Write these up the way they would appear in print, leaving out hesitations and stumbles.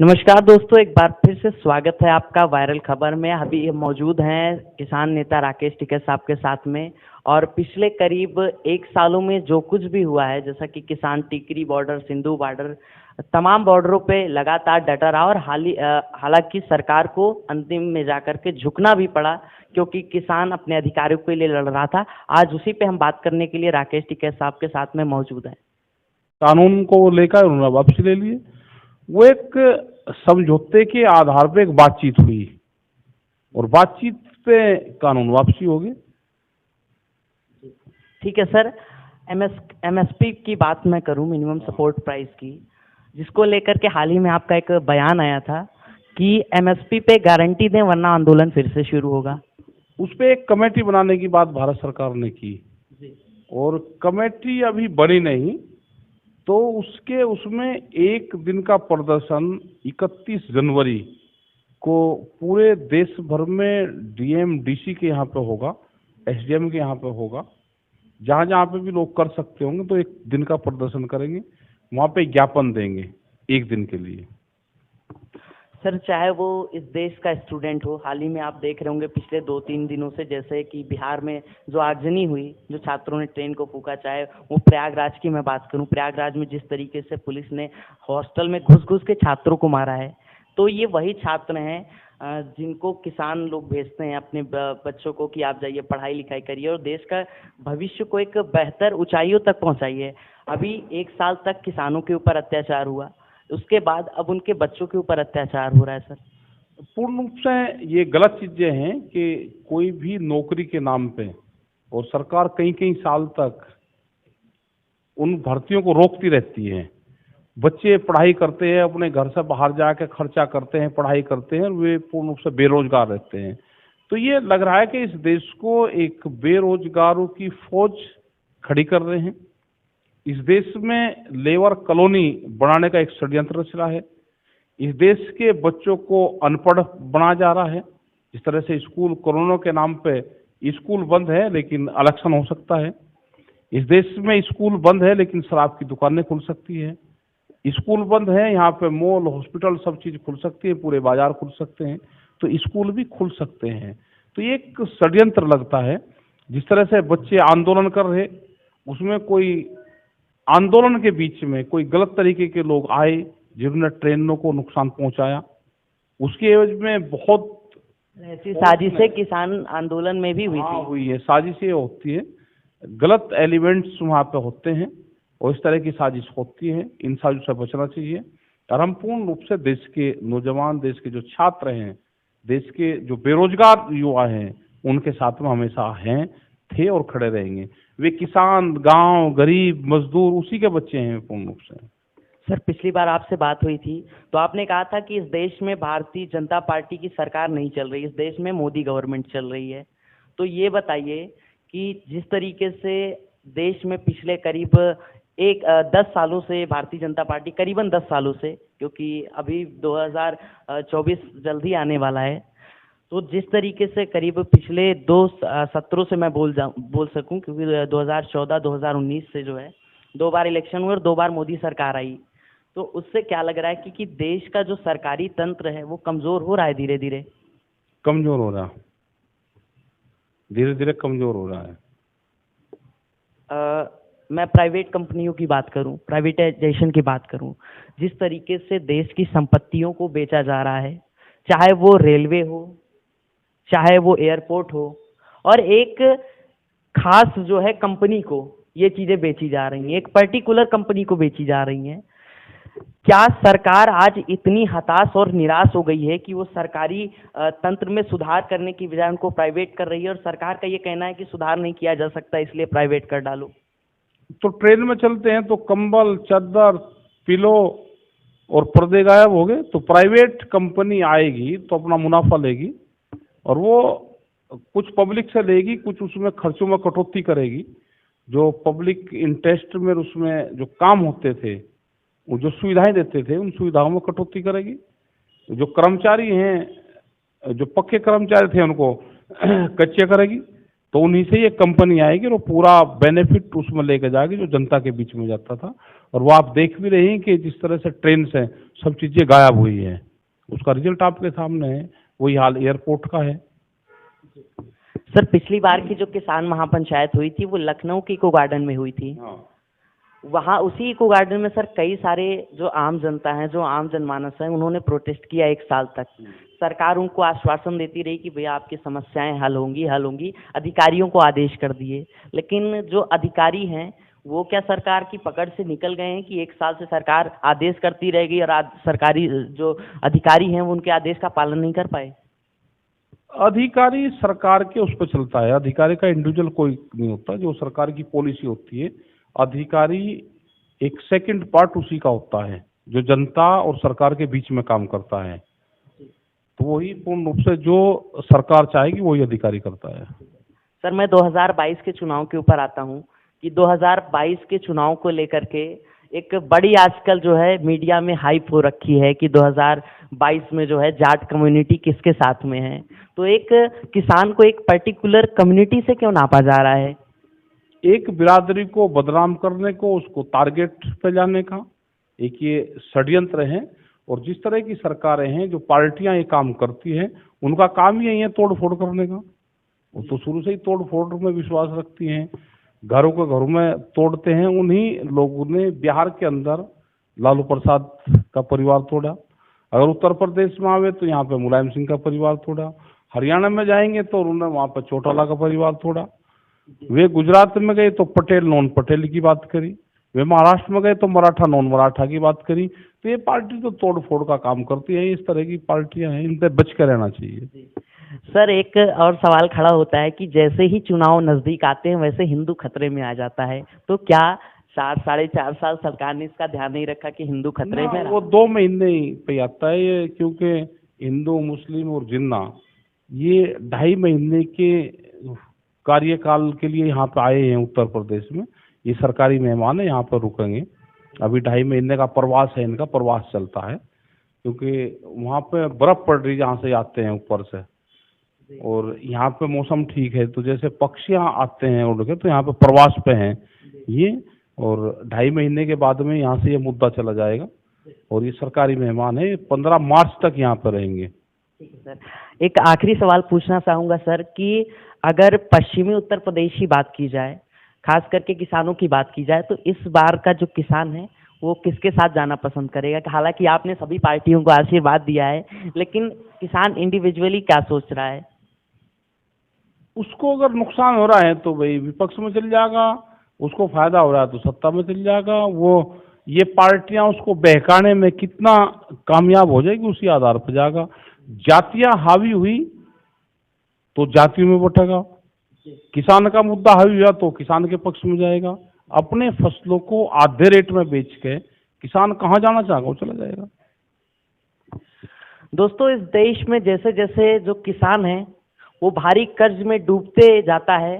नमस्कार दोस्तों, एक बार फिर से स्वागत है आपका वायरल खबर में। अभी हम मौजूद हैं किसान नेता राकेश टिकैत साहब के साथ में। और पिछले करीब 1 सालों में जो कुछ भी हुआ है, जैसा कि किसान टिकरी बॉर्डर, सिंधु बॉर्डर, तमाम बॉर्डरों पे लगातार डटा रहा और हालांकि सरकार को अंतिम में जाकर के झुकना भी पड़ा, क्योंकि किसान अपने अधिकारों के लिए लड़ रहा था। आज उसी पे हम बात करने के लिए राकेश टिकैत साहब के साथ में मौजूद हैं। कानून को लेकर उन्होंने वापसी ले लिए। वो एक समझौते के आधार पे एक बातचीत हुई और बातचीत पे कानून वापसी हो गई। ठीक है सर, एमएसपी की बात मैं करूं, मिनिमम सपोर्ट प्राइस की, जिसको लेकर के हाल ही में आपका एक बयान आया था कि एमएसपी पे गारंटी दें वरना आंदोलन फिर से शुरू होगा। उस पे एक कमेटी बनाने की बात भारत सरकार ने की और कमेटी अभी बनी नहीं, तो उसमें एक दिन का प्रदर्शन 31 जनवरी को पूरे देश भर में डीएम डीसी के यहाँ पे होगा, एसडीएम के यहाँ पे होगा। जहाँ जहाँ पे भी लोग कर सकते होंगे तो एक दिन का प्रदर्शन करेंगे, वहाँ पे ज्ञापन देंगे एक दिन के लिए। सर, चाहे वो इस देश का स्टूडेंट हो, हाल ही में आप देख रहे होंगे पिछले 2-3 दिनों से, जैसे कि बिहार में जो आगजनी हुई, जो छात्रों ने ट्रेन को फूका, चाहे वो प्रयागराज की मैं बात करूं, प्रयागराज में जिस तरीके से पुलिस ने हॉस्टल में घुस घुस के छात्रों को मारा है, तो ये वही छात्र हैं जिनको किसान लोग भेजते हैं अपने बच्चों को कि आप जाइए पढ़ाई लिखाई करिए और देश का भविष्य को एक बेहतर ऊंचाइयों तक पहुंचाइए। अभी 1 साल तक किसानों के ऊपर अत्याचार हुआ, उसके बाद अब उनके बच्चों के ऊपर अत्याचार हो रहा है। सर, पूर्ण रूप से ये गलत चीजें हैं कि कोई भी नौकरी के नाम पे और सरकार कई कई साल तक उन भर्तियों को रोकती रहती है। बच्चे पढ़ाई करते हैं, अपने घर से बाहर जाके खर्चा करते हैं, पढ़ाई करते हैं, वे पूर्ण रूप से बेरोजगार रहते हैं। तो ये लग रहा है कि इस देश को एक बेरोजगारों की फौज खड़ी कर रहे हैं। इस देश में लेबर कॉलोनी बनाने का एक षड्यंत्र रच रहा है। इस देश के बच्चों को अनपढ़ बनाया जा रहा है। इस तरह से स्कूल, कोरोना के नाम पे स्कूल बंद है लेकिन इलेक्शन हो सकता है। इस देश में स्कूल बंद है लेकिन शराब की दुकानें खुल सकती है। स्कूल बंद है, यहाँ पे मॉल, हॉस्पिटल, सब चीज खुल सकती है, पूरे बाजार खुल सकते हैं, तो स्कूल भी खुल सकते हैं। तो ये एक षड्यंत्र लगता है। जिस तरह से बच्चे आंदोलन कर रहे, उसमें कोई आंदोलन के बीच में कोई गलत तरीके के लोग आए जिन्होंने ट्रेनों को नुकसान पहुंचाया, उसके एवज में बहुत ऐसी साजिशें किसान आंदोलन में भी हुई थी। हुई है, साजिशें होती है, गलत एलिमेंट्स वहाँ पे होते हैं और इस तरह की साजिश होती है। इन साजिश से बचना चाहिए और हम पूर्ण रूप से देश के नौजवान, देश के जो छात्र हैं, देश के जो बेरोजगार युवा हैं, उनके साथ में हमेशा हैं, थे और खड़े रहेंगे। वे किसान, गांव, गरीब, मजदूर, उसी के बच्चे हैं पूर्ण रूप से। सर, पिछली बार आपसे बात हुई थी तो आपने कहा था कि इस देश में भारतीय जनता पार्टी की सरकार नहीं चल रही, इस देश में मोदी गवर्नमेंट चल रही है। तो ये बताइए कि जिस तरीके से देश में पिछले करीब 10 सालों से भारतीय जनता पार्टी, करीबन 10 सालों से, क्योंकि अभी 2024 जल्दी आने वाला है, तो जिस तरीके से करीब पिछले 2 सत्रों से मैं बोल सकूं, क्योंकि 2014-2019 से जो है 2 बार इलेक्शन हुए और 2 बार मोदी सरकार आई, तो उससे क्या लग रहा है कि देश का जो सरकारी तंत्र है वो कमजोर हो रहा है, धीरे धीरे कमजोर हो रहा, धीरे धीरे कमजोर हो रहा है। मैं प्राइवेट कंपनियों की बात करूं, प्राइवेटाइजेशन की बात करूं, जिस तरीके से देश की संपत्तियों को बेचा जा रहा है, चाहे वो रेलवे हो, चाहे वो एयरपोर्ट हो, और एक खास जो है कंपनी को ये चीजें बेची जा रही हैं, एक पर्टिकुलर कंपनी को बेची जा रही हैं। क्या सरकार आज इतनी हताश और निराश हो गई है कि वो सरकारी तंत्र में सुधार करने की बजाय उनको प्राइवेट कर रही है, और सरकार का ये कहना है कि सुधार नहीं किया जा सकता इसलिए प्राइवेट कर डालो? तो ट्रेन में चलते हैं तो कंबल, चादर, पिलो और पर्दे गायब हो गए। तो प्राइवेट कंपनी आएगी तो अपना मुनाफा लेगी और वो कुछ पब्लिक से लेगी, कुछ उसमें खर्चों में कटौती करेगी। जो पब्लिक इंटरेस्ट में उसमें जो काम होते थे, वो जो सुविधाएं देते थे, उन सुविधाओं में कटौती करेगी। जो कर्मचारी हैं, जो पक्के कर्मचारी थे, उनको कच्चे करेगी। तो उन्हीं से ये कंपनी आएगी और वो पूरा बेनिफिट उसमें लेके जाएगी जो जनता के बीच में जाता था। और वो आप देख भी रहे हैं कि जिस तरह से ट्रेन से सब चीज़ें गायब हुई हैं, उसका रिजल्ट आपके सामने है। वही हाल एयरपोर्ट का है। सर पिछली बार की जो किसान महापंचायत हुई थी वो लखनऊ की इको गार्डन में हुई थी। हाँ। वहाँ उसी इको गार्डन में सर कई सारे जो आम जनता है, जो आम जनमानस है, उन्होंने प्रोटेस्ट किया 1 साल तक। सरकार उनको आश्वासन देती रही कि भैया आपकी समस्याएं हल होंगी, अधिकारियों को आदेश कर दिए। लेकिन जो अधिकारी हैं वो क्या सरकार की पकड़ से निकल गए हैं कि 1 साल से सरकार आदेश करती रह गई और सरकारी जो अधिकारी हैं वो उनके आदेश का पालन नहीं कर पाए? अधिकारी सरकार के उस पर चलता है। अधिकारी का इंडिविजुअल कोई नहीं होता, जो सरकार की पॉलिसी होती है। अधिकारी एक सेकंड पार्ट उसी का होता है जो जनता और सरकार के बीच में काम करता है। तो वही पूर्ण रूप से जो सरकार चाहेगी वही अधिकारी करता है। सर मैं 2022 के चुनाव के ऊपर आता हूँ कि 2022 के चुनाव को लेकर के एक बड़ी आजकल जो है मीडिया में हाइप हो रखी है कि 2022 में जो है जाट कम्युनिटी किसके साथ में है। तो एक किसान को एक पर्टिकुलर कम्युनिटी से क्यों नापा जा रहा है? एक बिरादरी को बदनाम करने को, उसको टारगेट पे जाने का एक ये षड्यंत्र है। और जिस तरह की सरकारें हैं, जो पार्टियां ये काम करती हैं, उनका काम ही यही है तोड़ फोड़ करने का। वो तो शुरू से ही तोड़ फोड़ में विश्वास रखती हैं, घरों के घरों में तोड़ते हैं। उन्हीं लोगों ने बिहार के अंदर लालू प्रसाद का परिवार तोड़ा। अगर उत्तर प्रदेश में आवे तो यहाँ पे मुलायम सिंह का परिवार तोड़ा। हरियाणा में जाएंगे तो उन्होंने वहाँ पर चौटाला का परिवार तोड़ा। वे गुजरात में गए तो पटेल नॉन पटेल की बात करी। वे महाराष्ट्र में गए तो मराठा नॉन मराठा की बात करी। तो ये पार्टी तो तोड़ फोड़ का काम करती है। इस तरह की पार्टियां हैं, इनसे बच कर रहना चाहिए। सर एक और सवाल खड़ा होता है कि जैसे ही चुनाव नजदीक आते हैं वैसे हिंदू खतरे में आ जाता है। तो क्या 4-4.5 साल सरकार ने इसका ध्यान नहीं रखा कि हिंदू खतरे में? वो 2 महीने पे आता है ये, क्योंकि हिंदू मुस्लिम और जिन्ना ये 2.5 महीने के कार्यकाल के लिए यहाँ पे आए हैं उत्तर प्रदेश में। ये सरकारी मेहमान है, यहाँ पर रुकेंगे। अभी 2.5 महीने का प्रवास है, इनका प्रवास चलता है, क्योंकि वहाँ पे बर्फ पड़ रही जहाँ से आते हैं ऊपर से। और यहाँ पे मौसम ठीक है, तो जैसे पक्षियाँ आते हैं उड़ के, तो यहाँ पे प्रवास पे हैं ये। और 2.5 महीने के बाद में यहाँ से ये मुद्दा चला जाएगा। और ये सरकारी मेहमान है, 15 मार्च तक यहाँ पर रहेंगे। ठीक है सर। एक आखिरी सवाल पूछना चाहूँगा सर कि अगर पश्चिमी उत्तर प्रदेश की बात की जाए, खास करके किसानों की बात की जाए, तो इस बार का जो किसान है वो किसके साथ जाना पसंद करेगा? हालांकि आपने सभी पार्टियों को आशीर्वाद दिया है, लेकिन किसान इंडिविजुअली क्या सोच रहा है? उसको अगर नुकसान हो रहा है तो भाई विपक्ष में चल जाएगा, उसको फायदा हो रहा है तो सत्ता में चल जाएगा। वो ये पार्टियां उसको बहकाने में कितना कामयाब हो जाएगी उसी आधार पर जाएगा। जातियां हावी हुई तो जातियों में बटेगा, किसान का मुद्दा हावी हुआ तो किसान के पक्ष में जाएगा। अपने फसलों को आधे रेट में बेच के किसान कहाँ जाना चाहेगा, वो चला जाएगा। दोस्तों इस देश में जैसे जैसे जो किसान है वो भारी कर्ज में डूबते जाता है,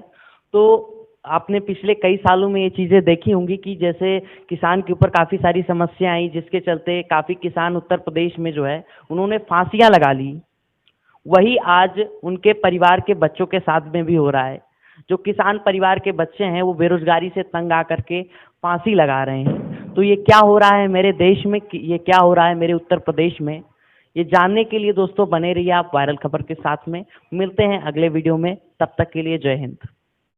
तो आपने पिछले कई सालों में ये चीज़ें देखी होंगी कि जैसे किसान के ऊपर काफ़ी सारी समस्या आई, जिसके चलते काफ़ी किसान उत्तर प्रदेश में जो है उन्होंने फांसियां लगा ली। वही आज उनके परिवार के बच्चों के साथ में भी हो रहा है। जो किसान परिवार के बच्चे हैं वो बेरोजगारी से तंग आकर के फांसी लगा रहे हैं। तो ये क्या हो रहा है मेरे देश में, ये क्या हो रहा है मेरे उत्तर प्रदेश में, ये जानने के लिए दोस्तों बने रहिए आप वायरल खबर के साथ में। मिलते हैं अगले वीडियो में, तब तक के लिए जय हिंद।